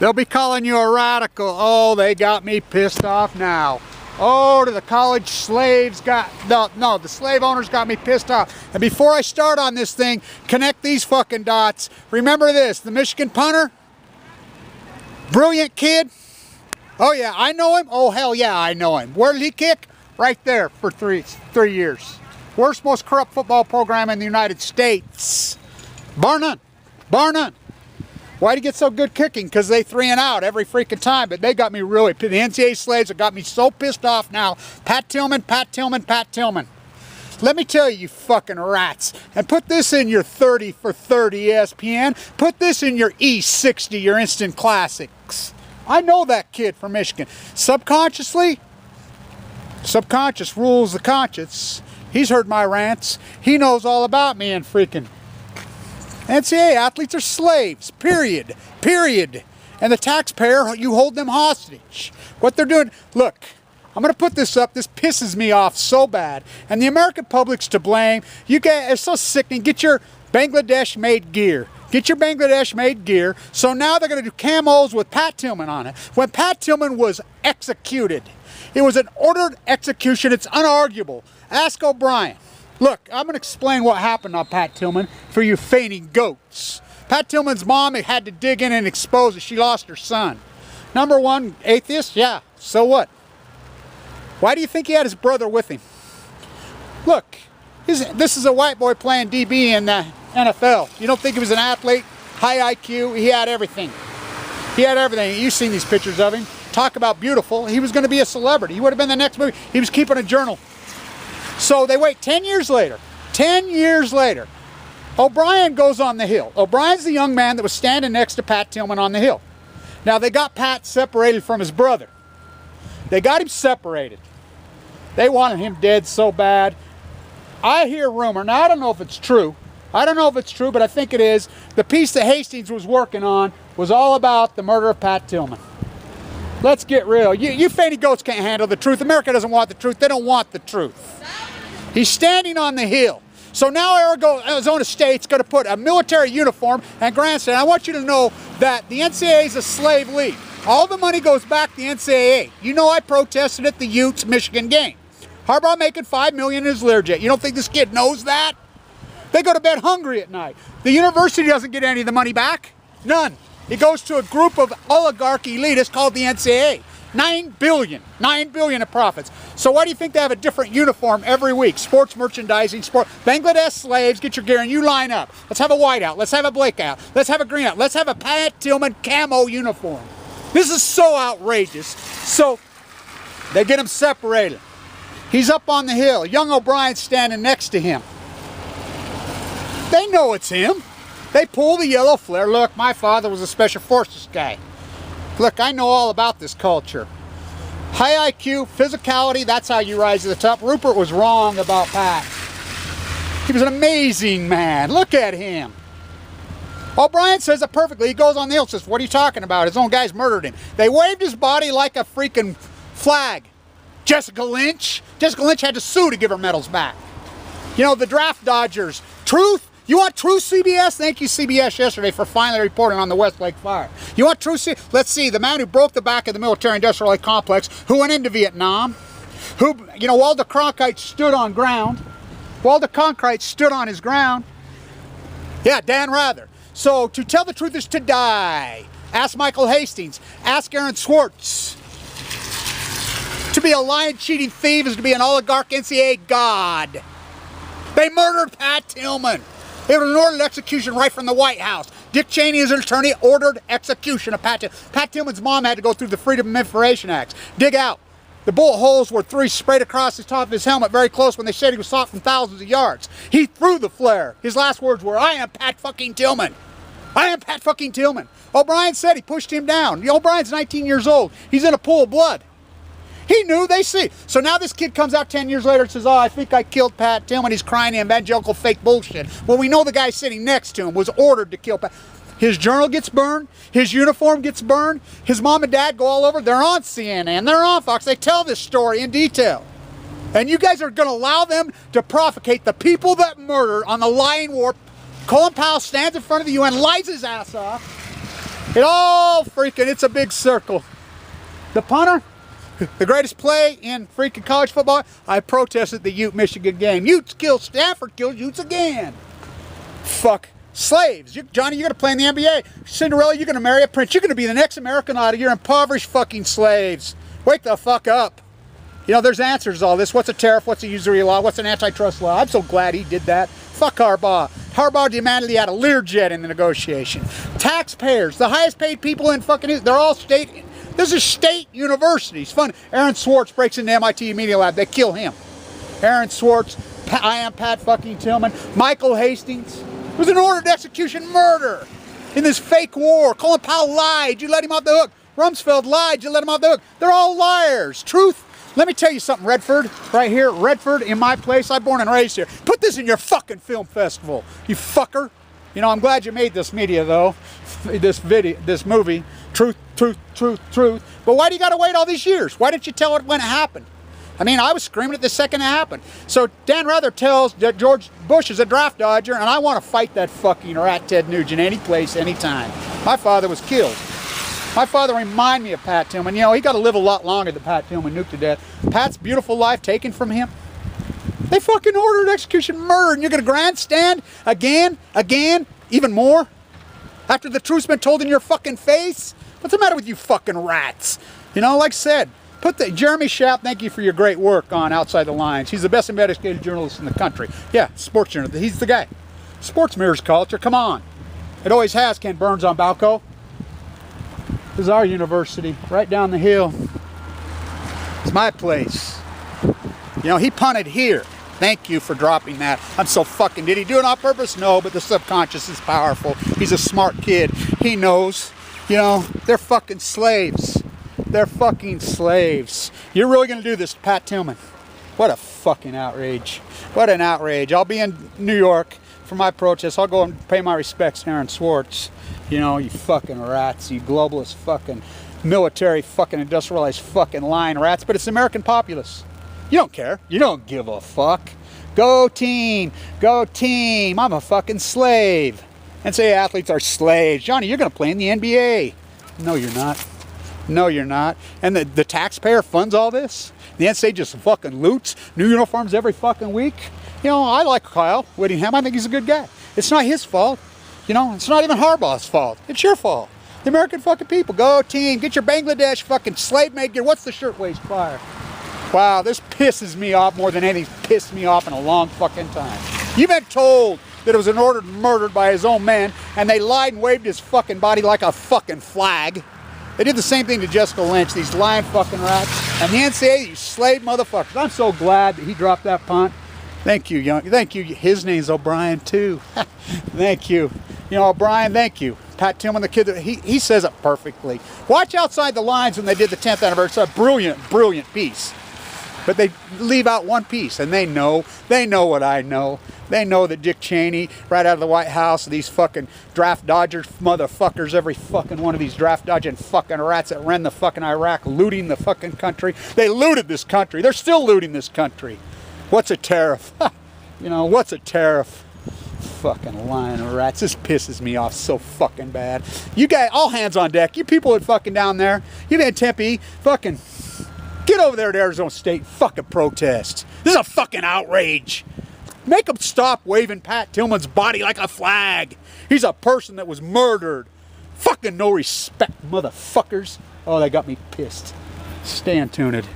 They'll be calling you a radical. Oh, they got me pissed off now. Oh, the college slaves got, no, the slave owners got me pissed off. And before I start on this thing, connect these fucking dots. Remember this, the Michigan punter? Brilliant kid. Oh yeah, I know him. Oh hell yeah, I know him. Where did he kick? Right there for three years. Worst, most corrupt football program in the United States. Bar none. Bar none. Why'd he get so good kicking? Because they 3 and out every freaking time. But they got me really, the NCAA slaves have got me so pissed off now. Pat Tillman, Pat Tillman, Pat Tillman. Let me tell you, you fucking rats. And put this in your 30 for 30 ESPN. Put this in your E60, your instant classics. I know that kid from Michigan. Subconsciously, subconscious rules the conscience. He's heard my rants. He knows all about me and freaking NCAA athletes are slaves, period, period. And the taxpayer, you hold them hostage. What they're doing, look, I'm going to put this up. This pisses me off so bad. And the American public's to blame. You guys, it's so sickening. Get your Bangladesh-made gear. Get your Bangladesh-made gear. So now they're going to do camos with Pat Tillman on it. When Pat Tillman was executed, it was an ordered execution. It's unarguable. Ask O'Brien. Look, I'm going to explain what happened on Pat Tillman for you fainting goats. Pat Tillman's mom had to dig in and expose it. She lost her son. Number one, atheist? Yeah, so what? Why do you think he had his brother with him? Look, this is a white boy playing DB in the NFL. You don't think he was an athlete? High IQ, he had everything. He had everything. You've seen these pictures of him. Talk about beautiful. He was going to be a celebrity. He would have been the next movie. He was keeping a journal. So they wait 10 years later. 10 years later. O'Brien goes on the hill. O'Brien's the young man that was standing next to Pat Tillman on the hill. Now they got Pat separated from his brother. They got him separated. They wanted him dead so bad. I hear rumor. Now I don't know if it's true. I don't know if it's true, but I think it is. The piece that Hastings was working on was all about the murder of Pat Tillman. Let's get real. You fainty goats can't handle the truth. America doesn't want the truth. They don't want the truth. He's standing on the hill. So now Arizona State's going to put a military uniform and grandstand. I want you to know that the NCAA is a slave league. All the money goes back to the NCAA. You know I protested at the Utes Michigan game. Harbaugh making $5 million in his Learjet. You don't think this kid knows that? They go to bed hungry at night. The university doesn't get any of the money back. None. It goes to a group of oligarch elitists called the NCAA. $9 billion of profits. So why do you think they have a different uniform every week? Sports merchandising, Bangladesh slaves, get your gear and you line up. Let's have a white out. Let's have a black out. Let's have a green out. Let's have a Pat Tillman camo uniform. This is so outrageous. So they get him separated. He's up on the hill. Young O'Brien's standing next to him. They know it's him. They pull the yellow flare. Look, my father was a special forces guy. Look, I know all about this culture. High IQ, physicality, that's how you rise to the top. Rupert was wrong about Pat. He was an amazing man. Look at him. O'Brien says it perfectly. He goes on the hill and says, what are you talking about? His own guys murdered him. They waved his body like a freaking flag. Jessica Lynch had to sue to give her medals back. You know, the draft dodgers. Truth? You want true CBS? Thank you, CBS, yesterday for finally reporting on the Westlake fire. You want true CBS? Let's see, the man who broke the back of the military-industrial complex, who went into Vietnam, who, you know, Walter Cronkite stood on ground. Walter Cronkite stood on his ground. Yeah, Dan Rather. So, to tell the truth is to die. Ask Michael Hastings. Ask Aaron Swartz. To be a lying, cheating thief is to be an oligarch NCAA god. They murdered Pat Tillman. It was an ordered execution right from the White House. Dick Cheney, as an attorney, ordered execution of Pat Tillman. Pat Tillman's mom had to go through the Freedom of Information Act. Dig out. The bullet holes were 3 sprayed across the top of his helmet very close when they said he was shot from thousands of yards. He threw the flare. His last words were, I am Pat fucking Tillman. I am Pat fucking Tillman. O'Brien said he pushed him down. O'Brien's 19 years old. He's in a pool of blood. He knew, they see. So now this kid comes out 10 years later and says, oh, I think I killed Pat Tillman. He's crying evangelical fake bullshit. Well, we know the guy sitting next to him was ordered to kill Pat. His journal gets burned. His uniform gets burned. His mom and dad go all over. They're on CNN. They're on Fox. They tell this story in detail. And you guys are going to allow them to provocate the people that murdered on the lying war. Colin Powell stands in front of the UN, lies his ass off. It all freaking, it's a big circle. The punter, the greatest play in freaking college football. I protested the Ute-Michigan game. Utes kill Stafford, kills Utes again. Fuck slaves. Johnny, you're going to play in the NBA. Cinderella, you're going to marry a prince. You're going to be the next American idol. You're impoverished fucking slaves. Wake the fuck up. You know, there's answers to all this. What's a tariff? What's a usury law? What's an antitrust law? I'm so glad he did that. Fuck Harbaugh. Harbaugh demanded he had a Learjet in the negotiation. Taxpayers, the highest paid people in fucking, they're all state. This is state universities. Fun. Aaron Swartz breaks into MIT Media Lab. They kill him. Aaron Swartz, I am Pat fucking Tillman, Michael Hastings. It was an ordered execution murder in this fake war. Colin Powell lied. You let him off the hook. Rumsfeld lied. You let him off the hook. They're all liars. Truth. Let me tell you something, Redford, right here, Redford, in my place. I'm born and raised here. Put this in your fucking film festival, you fucker. You know, I'm glad you made this media, though, this movie, Truth, Truth, Truth, Truth. But why do you got to wait all these years? Why didn't you tell it when it happened? I mean, I was screaming it the second it happened. So Dan Rather tells that George Bush is a draft dodger, and I want to fight that fucking rat Ted Nugent any place, anytime. My father was killed. My father reminded me of Pat Tillman. You know, he got to live a lot longer than Pat Tillman, nuked to death. Pat's beautiful life taken from him. They fucking ordered execution murder, and you're going to grandstand again, even more? After the truth's been told in your fucking face? What's the matter with you fucking rats? You know, like I said, Jeremy Schaap, thank you for your great work on Outside the Lines. He's the best investigative journalist in the country. Yeah, sports journalist. He's the guy. Sports mirrors culture. Come on. It always has, Ken Burns on Balco. This is our university, right down the hill. It's my place. You know, he punted here. Thank you for dropping that. I'm so fucking, did he do it on purpose? No, but the subconscious is powerful. He's a smart kid. He knows, you know, they're fucking slaves. They're fucking slaves. You're really gonna do this to Pat Tillman? What a fucking outrage. What an outrage. I'll be in New York for my protest. I'll go and pay my respects to Aaron Swartz. You know, you fucking rats, you globalist fucking military fucking industrialized fucking lying rats, but it's the American populace. You don't care. You don't give a fuck. Go team. Go team. I'm a fucking slave. NCAA athletes are slaves. Johnny, you're going to play in the NBA. No, you're not. No, you're not. And the taxpayer funds all this? The NCAA just fucking loots new uniforms every fucking week? You know, I like Kyle Whittingham. I think he's a good guy. It's not his fault. You know, it's not even Harbaugh's fault. It's your fault. The American fucking people. Go team. Get your Bangladesh fucking slave made gear. What's the shirtwaist fire? Wow, this pisses me off more than anything's pissed me off in a long fucking time. You've been told that it was an ordered murder by his own men, and they lied and waved his fucking body like a fucking flag. They did the same thing to Jessica Lynch, these lying fucking rats. And the NCAA, you slave motherfuckers. I'm so glad that he dropped that punt. Thank you, young. Thank you. His name's O'Brien, too. Thank you. You know, O'Brien, thank you. Pat Tillman, the kid, he says it perfectly. Watch Outside the Lines when they did the 10th anniversary. It's a brilliant, brilliant piece. But they leave out one piece, and they know what I know. They know that Dick Cheney, right out of the White House, these fucking draft dodgers, motherfuckers, every fucking one of these draft dodging fucking rats that ran the fucking Iraq, looting the fucking country. They looted this country. They're still looting this country. What's a tariff? You know, what's a tariff? Fucking lying rats. This pisses me off so fucking bad. You guys, all hands on deck. You people that fucking down there, you in Tempe, fucking get over there to Arizona State, fucking protest. This is a fucking outrage. Make them stop waving Pat Tillman's body like a flag. He's a person that was murdered. Fucking no respect, motherfuckers. Oh, they got me pissed. Stay tuned.